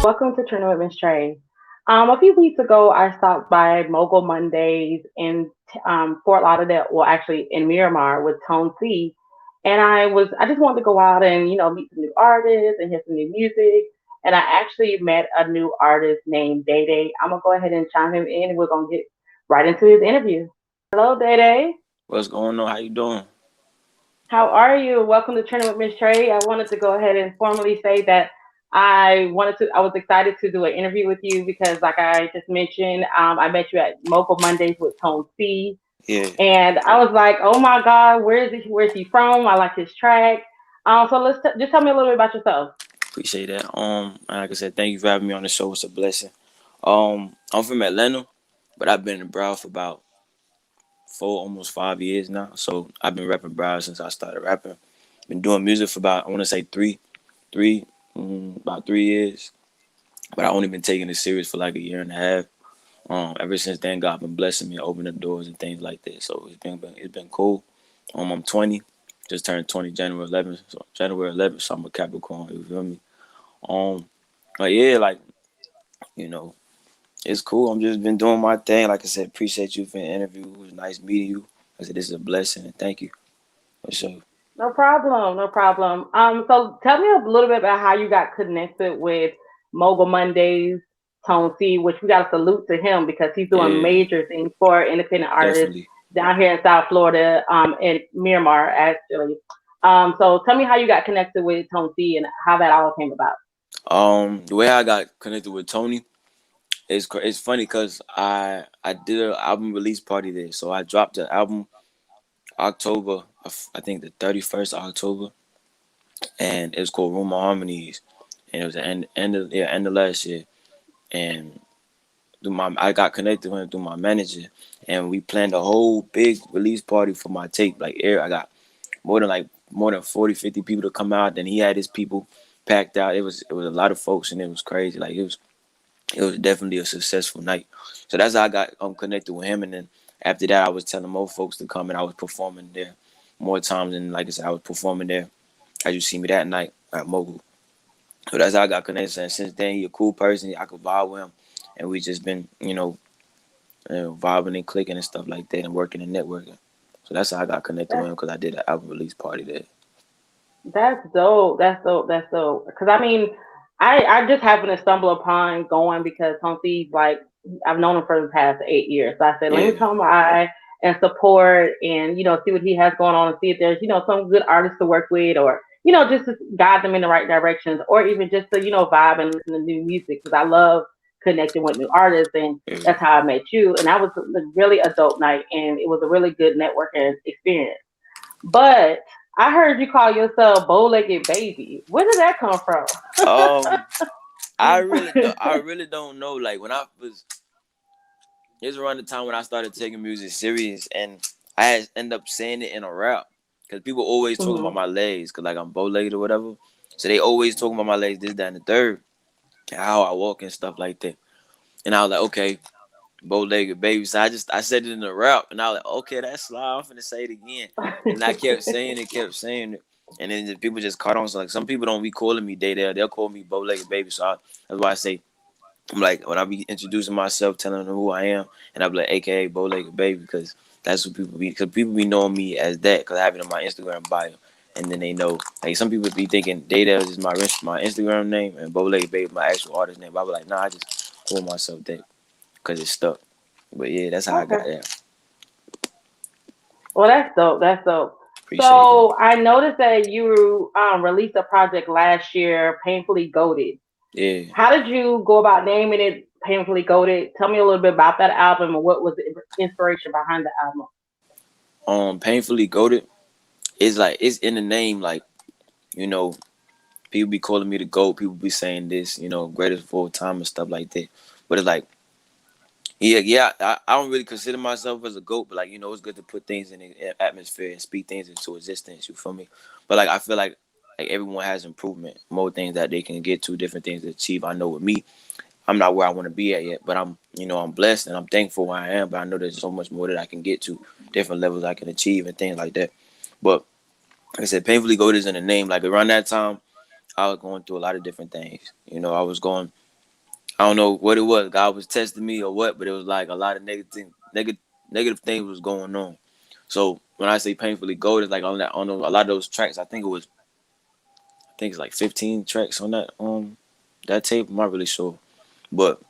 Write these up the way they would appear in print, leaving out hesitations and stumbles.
Welcome to TrendingWithMsTre. A few weeks ago, I stopped by Mogul Mondays in Fort Lauderdale, well, actually in Miramar with Tone C, and I just wanted to go out and meet some new artists and hear some new music. And I actually met a new artist named DaeDaL. I'm gonna go ahead and chime him in, and we're gonna get right into his interview. Hello, DaeDaL. What's going on? How you doing? How are you? Welcome to Trending with Miss Trey. I wanted to go ahead and formally say that I was excited to do an interview with you because, like I just mentioned, I met you at Mocha Mondays with Tone C. Yeah, And I was like, oh my God, where's he from? I like his track. So just tell me a little bit about yourself. appreciate that. Like I said, thank you for having me on the show. It's a blessing. I'm from Atlanta, but I've been in Broward for about almost 5 years now. So I've been rapping Broward since I started rapping. Been doing music for about I want to say three, about 3 years. But I only been taking it serious for like a year and a half. Ever since then, God been blessing me, opening doors and things like that. So it's been cool. I'm 20, just turned 20 January 11th. So January 11th, so I'm a Capricorn. You feel me? Um, but yeah, like you know, it's cool. I'm just been doing my thing. Like I said, appreciate you for the interview. It was nice meeting you. I said this is a blessing and thank you for sure. No problem, no problem. So tell me a little bit about how you got connected with Mogul Mondays, Tone C, which we got to salute to him because he's doing Yeah, major things for independent artists definitely. down here in South Florida, in Miramar, actually. So tell me how you got connected with Tone C and how that all came about. The way I got connected with Tony it's funny because I did an album release party there. So I dropped the album October, I think the 31st October, and it was called Room of Harmonies, and it was the end of last year, and I got connected with him through my manager, and we planned a whole big release party for my tape. Like I got more than 40, 50 people to come out. Then he had his people packed out. It was a lot of folks, and it was crazy. Like it was definitely a successful night. So that's how I got connected with him. And then after that, I was telling more folks to come, and I was performing there more times. And like I said, I was performing there as you see me that night at Mogul. So that's how I got connected. And since then, he a cool person. I could vibe with him, and we just been vibing and clicking and stuff like that, and working and networking. So that's how I got connected with him because I did an album release party there. That's dope. That's dope. That's dope. Because I mean, I just happened to stumble upon going because Humphrey's like I've known him for the past 8 years. So I said, let me Yeah, come by and support and see what he has going on and see if there's some good artists to work with or just to guide them in the right directions or even just to vibe and listen to new music because I love connecting with new artists and yeah. that's how I met you and that was really a dope night and it was a really good networking experience. But I heard you call yourself Bowlegged Baby. Where did that come from? Um, I really don't know. Like when I was, it's around the time when I started taking music serious, and I had end up saying it in a rap because people always talking about Hmm. my legs, cause like I'm bow legged or whatever. So they always talking about my legs, this, that, and the third, and how I walk and stuff like that. And I was like, okay, bow-legged baby. So I said it in the rap, and I was like, okay, that's sly. I'm finna say it again, and I kept saying it, and then the people just caught on. So like some people don't be calling me DaeDaL, they'll call me bow-legged baby. So that's why I say I'm like when I be introducing myself, telling them who I am, and I be like, AKA bow-legged baby, because that's what people be. Because people be knowing me as that, because I have it in my Instagram bio, and then they know. Like some people be thinking DaeDaL is my Instagram name, and bow-legged baby my actual artist name. But I be like, nah, I just call myself that because it's stuck. But yeah, that's how I Okay. got there. Well, that's dope. That's dope. Appreciate that. So I noticed that you released a project last year, Painfully Goated. Yeah. How did you go about naming it Painfully Goated? Tell me a little bit about that album and what was the inspiration behind the album. Painfully goaded. It's like it's in the name. Like you know, people be calling me the goat. People be saying this. Greatest of all time and stuff like that. But it's like, yeah. I don't really consider myself as a goat, but like it's good to put things in the atmosphere and speak things into existence. You feel me? But like I feel like everyone has improvement, more things that they can get to, different things to achieve. I know with me, I'm not where I want to be at yet, but I'm blessed and I'm thankful where I am. But I know there's so much more that I can get to, different levels I can achieve and things like that. But like I said, painfully gold is in the name. Like around that time, I was going through a lot of different things. I was going. I don't know what it was. God was testing me or what, but it was like a lot of negative things was going on. So when I say painfully gold, it's like on a lot of those tracks. I think it's like 15 tracks on that tape. I'm not really sure, but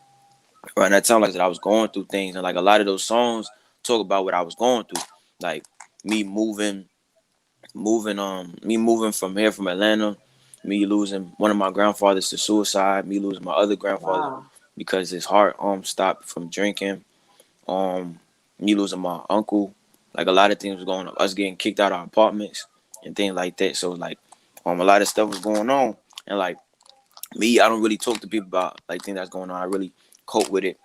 around that time, like I said, I was going through things, and like a lot of those songs talk about what I was going through, like me me moving from here from Atlanta, me losing one of my grandfathers to suicide, me losing my other grandfather Wow. because his heart stopped from drinking, um me losing my uncle, like a lot of things was going on, us getting kicked out of our apartments and things like that. So like a lot of stuff was going on, and like me, I don't really talk to people about like things that's going on. I really cope with it.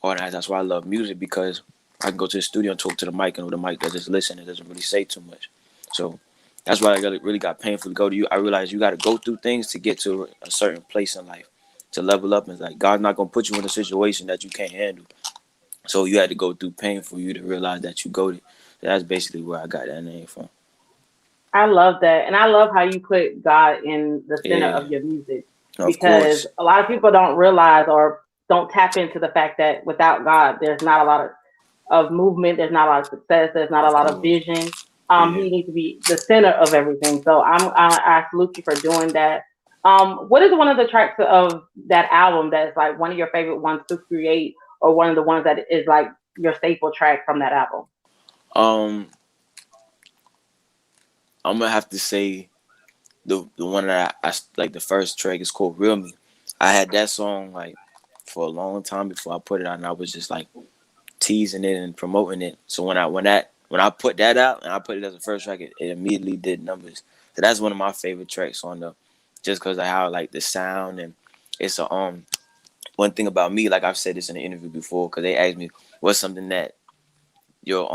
Or that's why I love music, because I can go to the studio and talk to the mic, and with the mic that just listen, it doesn't really say too much. So that's why I really got painful to go to you. I realized you got to go through things to get to a certain place in life, to level up. And it's like God's not gonna put you in a situation that you can't handle. So you had to go through pain for you to realize that you goated. That's basically where I got that name from. I love that. And I love how you put God in the center Yeah, of your music, of because course. a lot of people don't realize or don't tap into the fact that without God, there's not a lot of movement, there's not a lot of success, there's not a Of lot of course. vision. Yeah. He needs to be the center of everything. So I salute you for doing that. What is one of the tracks of that album that's like one of your favorite ones to create, or one of the ones that is like your staple track from that album? Um, I'm gonna have to say the one that I like, the first track is called Real Me. I had that song like for a long time before I put it out, and I was just like teasing it and promoting it. So when I put that out and I put it as a first track, it immediately did numbers. So that's one of my favorite tracks on the, just because of how like the sound, and it's a one thing about me, like I've said this in an interview before, because they asked me what's something that your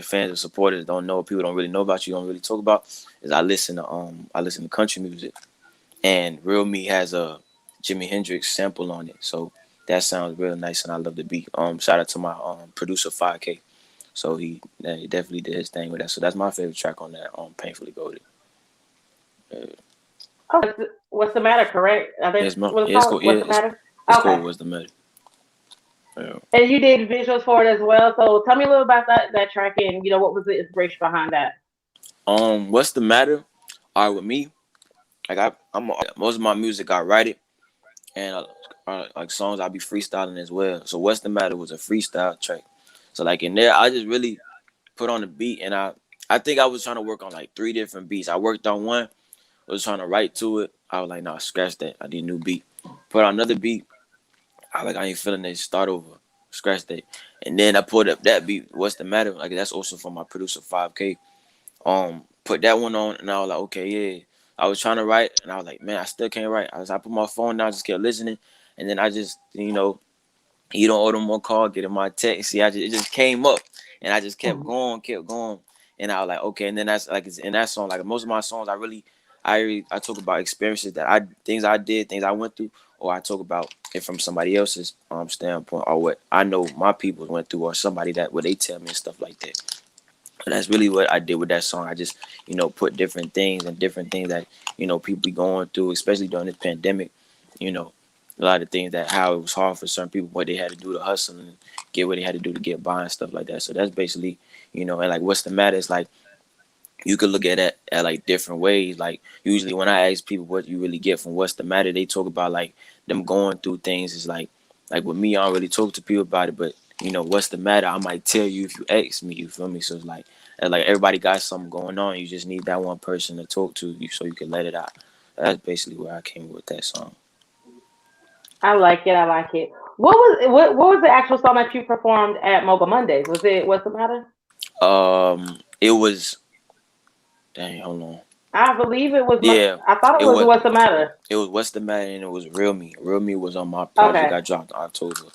fans or supporters don't know, people don't really know about, you don't really talk about, is I listen to country music, and Real Me has a Jimi Hendrix sample on it. So that sounds real nice, and I love the beat. Shout out to my producer 5K. So he definitely did his thing with that. So that's my favorite track on that Painfully Goaded. Uh, Oh, what's the matter? Correct? I think what it's yeah, it's called. cool. Yeah, What's the matter? it's cool. Okay. What's the matter? Yeah. And you did visuals for it as well. So tell me a little about that track, and what was the inspiration behind that? What's the matter? All right, with me, like I'm most of my music I write it, and like songs I be freestyling as well. So what's the matter was a freestyle track. So like in there, I just really put on the beat, and I think I was trying to work on like 3 different beats. I worked on one, was trying to write to it. I was like, nah, scratch that. I need a new beat. Put on another beat. I ain't feeling it. Start over. Scratch that. And then I put up that beat. What's the matter? Like that's also from my producer 5K. Put that one on, and I was like, okay, yeah. I was trying to write, and I was like, man, I still can't write. I put my phone down, just kept listening, and then I just, you don't owe them more call, get in my text. See, it just came up, and I just kept going, and I was like, okay. And then that's like in that song, like most of my songs, I talk about experiences things I did, things I went through, or I talk about it from somebody else's standpoint, or what I know my people went through, or somebody that what they tell me and stuff like that. And that's really what I did with that song. I just, put different things that, people be going through, especially during this pandemic. You know, a lot of things that how it was hard for certain people, what they had to do to hustle and get what they had to do to get by and stuff like that. So that's basically, and like what's the matter is like you could look at it at like different ways. Like usually when I ask people what you really get from what's the matter, they talk about like them going through things. It's like with me, I don't really talk to people about it, but what's the matter? I might tell you if you ask me. You feel me? So it's like everybody got something going on. You just need that one person to talk to you so you can let it out. That's basically where I came with that song. I like it. I like it. What was the actual song that you performed at Mogul Mondays? Was it What's the Matter? It was, dang, hold on. I believe it was. Yeah, I thought it it was was. What's the Matter. It was what's the matter, and it was Real Me. Real Me was on my project Okay. I dropped in October.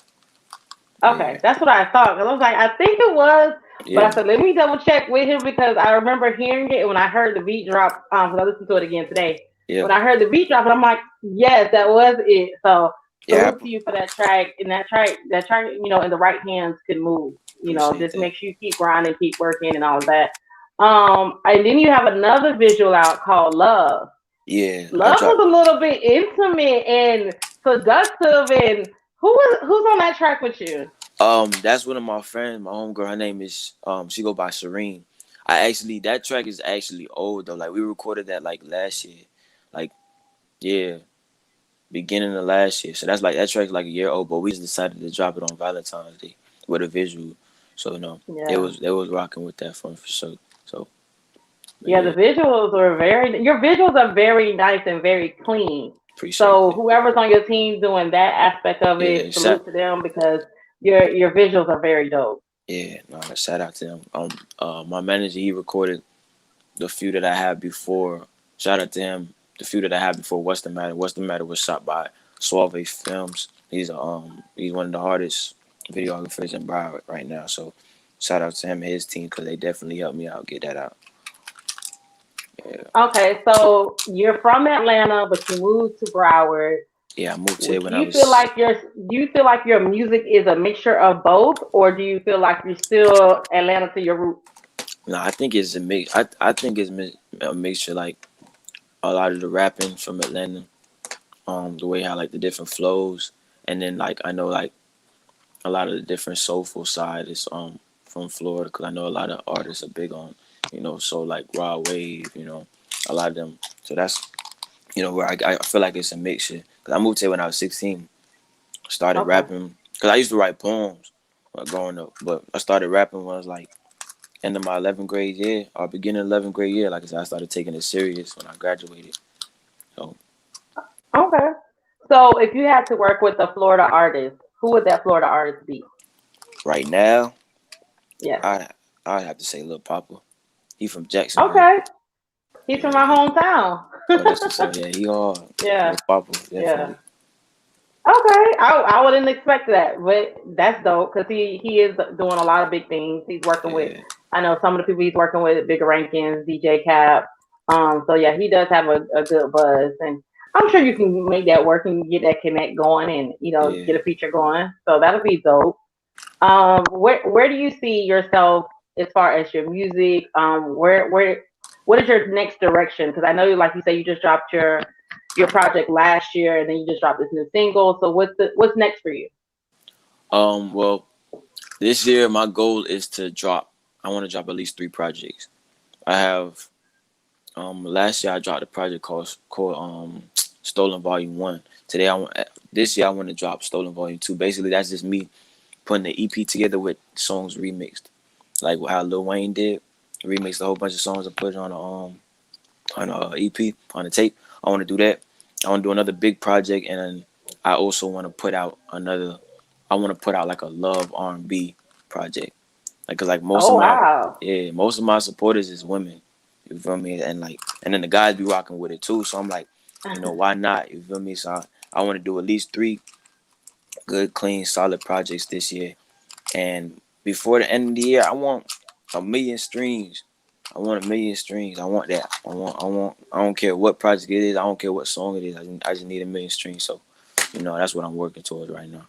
Okay, Yeah, that's what I thought. 'Cause I was like, I think it was, but yeah, I said, let me double check with him because I remember hearing it when I heard the beat drop. Because I listened to it again today. yeah, When I heard the beat drop, and I'm like, yes, that was it. So yeah. salute to you for that track. And that track, in the right hands can move. Appreciate Just that. makes you keep grinding, keep working, and all of that. And then you have another visual out called Love. Yeah, I Love was dropped. a little bit intimate and seductive, and Who's on that track with you? That's one of my friends, my homegirl. Her name is she go by Serene. I actually that track is actually old though. Like we recorded that like last year, like yeah, beginning of last year. So that's like that track's like a year old, but we just decided to drop it on Valentine's Day with a visual. So Yeah. they was rocking with that for sure. So but Yeah, the yeah, visuals are your visuals are very nice and very clean. appreciate So that. whoever's on your team doing that aspect of Yeah, it, salute to them because your visuals are very dope. yeah, no, shout out to them. My manager he recorded the few that I had before. Shout out to him. The few that I had before What's the Matter. What's the Matter was shot by Suave Films. He's one of the hardest videographers in Broward right now. So shout out to him and his team because they definitely helped me out get that out. Yeah, Okay, so you're from Atlanta, but you moved to Broward. yeah. I moved Do here when I you feel was. like your music is a mixture of both, or do you feel like you're still Atlanta to your roots? No, I think it's a mix. I think it's a mixture like a lot of the rapping from Atlanta. The way how like the different flows, and then like I know like a lot of the different soulful side is from Florida because I know a lot of artists are big on so like raw wave, a lot of them. So that's where I feel like it's a mixture because I moved here when I was 16, started Okay. rapping because I used to write poems growing up, but I started rapping when I was like end of my 11th grade year or beginning of 11th grade year. Like I said, I started taking it serious when I graduated. So Okay. So if you had to work with a Florida artist, who would that Florida artist be? right now, Yes. I I'd have to say Lil Papa. He from Jacksonville. Okay. He's from Yeah, my hometown. oh, that's what's up. Yeah, he hard. Yeah. Lil Papa, Yeah. definitely. Okay. I wouldn't expect that, but that's dope because he is doing a lot of big things. He's working with, Yeah, I know some of the people he's working with, Bigger Rankins, DJ Cap. So yeah, he does have a good buzz, and I'm sure you can make that work and get that connect going, and get yeah. a feature going. So that'll be dope. Where do you see yourself as far as your music? What is your next direction? Because I know, like you say, you just dropped your project last year, and then you just dropped this new single. So what's next for you? Well, this year my goal is to drop. I want to drop at least 3 projects. I have. Last year I dropped a project called Stolen Volume One. This year I want to drop Stolen Volume Two. Basically, that's just me putting the EP together with songs remixed, like how Lil Wayne did, remixed a whole bunch of songs and put it on a EP on the tape. I want to do that. I want to do another big project, and I also want to put out another. I want to put out like a love R&B project, like cause like Oh wow. most of my supporters is women. You feel me? And like and then the guys be rocking with it too. So I'm like, why not? You feel me? So I want to do at least 3 good, clean, solid projects this year. And before the end of the year, I want a million streams. I want a million streams. I want that. I don't care what project it is. I don't care what song it is. I just need a million streams. So, that's what I'm working towards right now.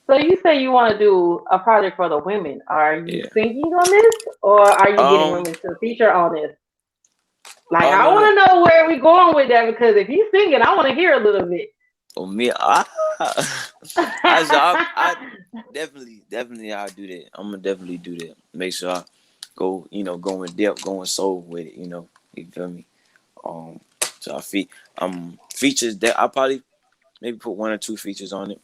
So you say you want to do a project for the women. Are you Yeah. singing on this, or are you getting Um. women to feature on this? Like, I No, want no. to know where we going with that because if you singing, I want to hear a little bit. Oh, me. I definitely I'll do that. I'm gonna definitely do that. Make sure I go in depth, go in soul with it. You feel me? Um. So features that I probably maybe put 1 or 2 features on it.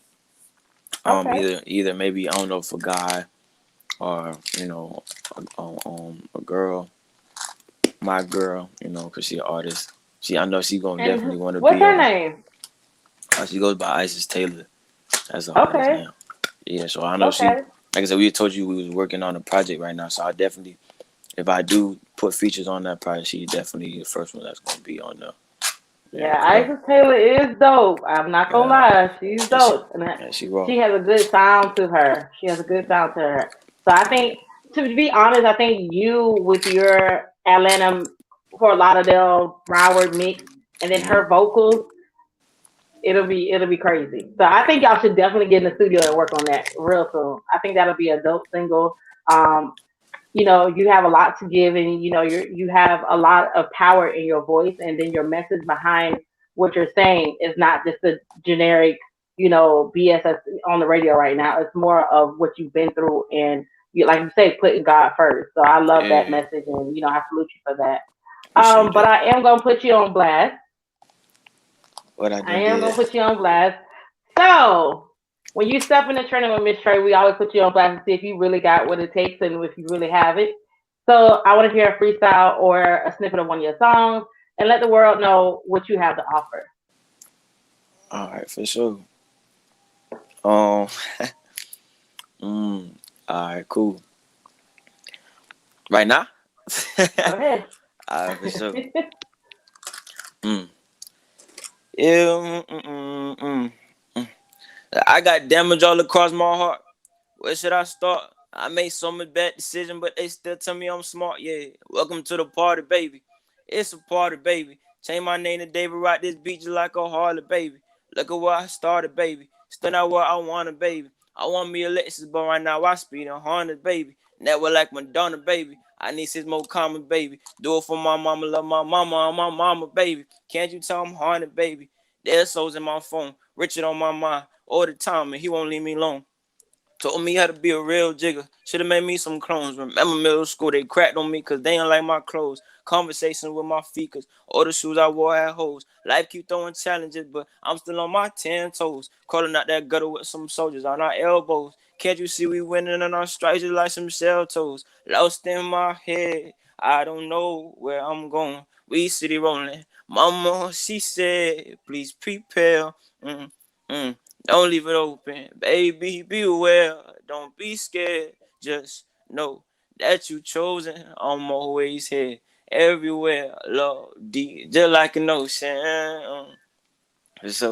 Okay. Either maybe I don't know for guy or a girl, my girl, cause she an artist. I know she gonna And definitely want to what's be her on. name? She goes by Isis Taylor. That's the artist Okay. now. Yeah, so I know she. Okay. Like I said, we told you we was working on a project right now, so I definitely, if I do put features on that project, she definitely the first one that's gonna be on there. Yeah, Yeah, cause Isis Taylor is dope. I'm not gonna yeah, lie, she's yeah, she, dope, and yeah, she raw. she has a good sound to her. She has a good sound to her. So I think, to be honest, I think you with your Atlanta, Fort Lauderdale, Broward mix, and then Hmm. her vocals, it'll be crazy. So I think y'all should definitely get in the studio and work on that real soon. I think that'll be a dope single. Um, you have a lot to give, and you have a lot of power in your voice, and then your message behind what you're saying is not just a generic. BS on the radio right now. It's more of what you've been through, and you, like you say, putting God first. So I love that Yeah, message, and I salute you for that. appreciate But that. I am gonna put you on blast. What I I done am did. gonna put you on blast. So when you step in the training with Miss Trey, we always put you on blast to see if you really got what it takes and if you really have it. So I want to hear a freestyle or a snippet of one of your songs, and let the world know what you have to offer. All right, for sure. Um, all right, cool. Right now? Go ahead. All right, for sure. Mm. Yeah, I got damage all across my heart. Where should I start? I made so much bad decisions, but they still tell me I'm smart. Yeah, welcome to the party, baby. It's a party, baby. Change my name to David. Rock this beat just like a Harley, baby. Look at where I started, baby. Still not where I wanted, baby. I want me a Lexus, but right now I speed in Honda, baby. Never like Madonna, baby. I need 6 more commas, baby. Do it for my mama, love my mama, and my mama, baby. Can't you tell I'm haunted, baby? There's souls in my phone, Richard on my mind all the time, and he won't leave me alone. Told me how to be a real jigger. Should've made me some clones. Remember middle school, they cracked on me cause they ain't like my clothes. Conversations with my feet cause all the shoes I wore had holes. Life keep throwing challenges, but I'm still on my 10 toes. Calling out that gutter with some soldiers on our elbows. Can't you see we winning on our stripes just like some shell toes? Lost in my head, I don't know where I'm going. We city rolling. Mama, she said, please prepare. Mm, mm. Don't leave it open, baby, beware. Don't be scared, just know that you chosen. I'm always here, everywhere, love deep, just like an ocean.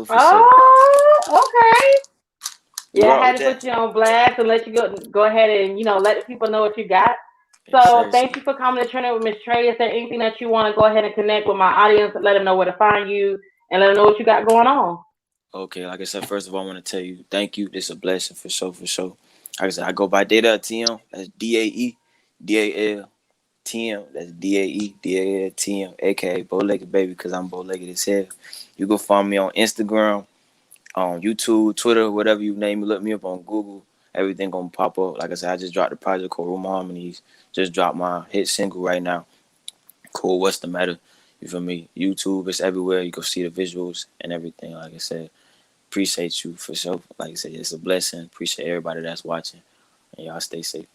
For sure. Oh, okay. You Yeah, I rock had with to that? put you on blast and let you go ahead and let the people know what you got. Yes, So sir. thank you for coming to Trending with Miss Trey. Is there anything that you want to go ahead and connect with my audience? Let them know where to find you and let them know what you got going on. Okay, like I said, first of all, I want to tell you thank you. This is a blessing for sure, for sure. Like I said, I go by DaeDaLTM. That's DaeDaLTM. That's DaeDaLTM, aka Bowlegged Baby, because I'm bowlegged as hell. You can find me on Instagram, on YouTube, Twitter, whatever you name me. Look me up on Google. Everything gonna pop up. Like I said, I just dropped a project called Room Harmonies. Just dropped my hit single right now. Cool, what's the matter? You feel me? YouTube, it's everywhere. You can see the visuals and everything. Like I said, appreciate you for sure. Like I said, it's a blessing. Appreciate everybody that's watching. And y'all stay safe.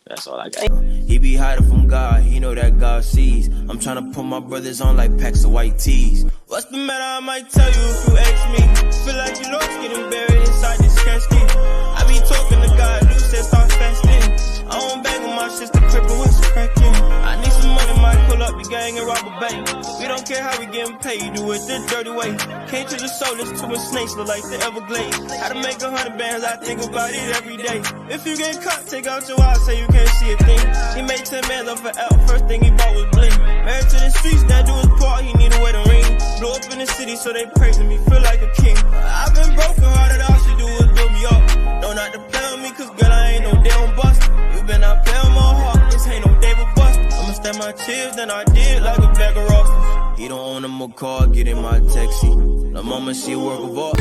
That's all I got. He be hiding from God, he know that God sees. I'm trying to put my brothers on like packs of white tees. What's the matter? I might tell you if you ask me. Feel like you lost getting buried inside this casket. I be talking to God, you said start fasting. I don't bang on my sister, crippin' what's cracking. I need some money, might pull up the gang and rob a bank. We don't care how we getting paid, do it the dirty way. Came to the soul, it's too much snakes, look like the Everglades. How to make 100 bands, I think about it every day. If you get caught, take out your eyes, say you can't see a thing. He made 10 bands off an L, first thing he bought was bling. Married to the streets, that do his part, he need a wedding ring. Blew up in the city, so they praising me, feel like a king. I've been broken hearted, all she do is build me up. Know not to play on me, cause girl, I ain't no damn bust. You been out play on my heart, this ain't no David bust. I'ma stand my tears, then I did like a bag of rocks. He don't own him a car, get in my taxi. The moment she work of art.